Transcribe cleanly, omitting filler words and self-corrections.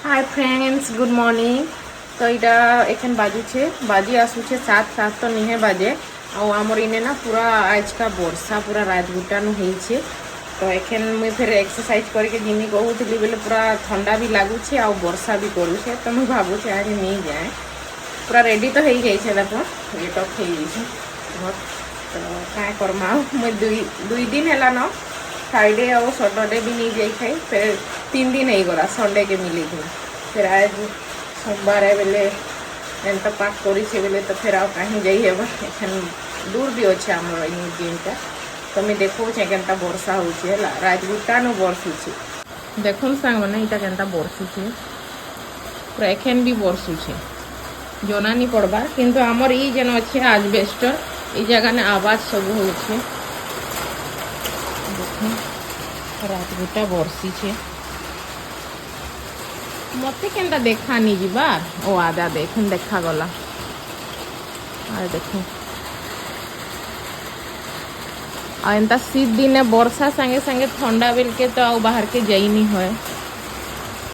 Hi friends good morning. तो यहाँ एखन बाजुचे बाजी आसुचे 7 तो निहे बाजे आमर इने ना पूरा आज का वर्षा पूरा रात गुटानु होइछे। तो एखन मुई फिर एक्सरसाइज करके जिमी कहूली बेले पूरा ठंडा भी लगुचे आ वर्षा भी करुचे। तो मुझे भावुचे आज नहीं जाए पूरा रेडी तो हो जाइए देखो रेट अफ हो जाइए। तो क्या करमा मुई दुई दिन है न फ्राइडे और सैटरडे भी नहीं जाए फिर 3 दिन हो गला संडे के मिले फिर आज सोमवार है बेले एंता पाक करे बेले तो फिर कहीं जाइए एखन दूर भी अच्छे आम जिमटा। तो मुझे देखो केनता वर्षा होचे रात गुटानु बरसुचे देखुन सांग मैंने यहाँ केनता बरसुचे पूरा एखन भी बरसुचे जना नहीं पड़बार किंतु आमर ई जेन अच्छे आजबेस्टर ये जगह ने आवाज सब होचे रात गोटा बरसी छे मत के देखानी जीबार ओ आदा देखुन देखा गला आ देखो आ एंता शीत दिने वर्षा संगे संगे ठंडा बेल के तो बाहर के जाई नहीं है।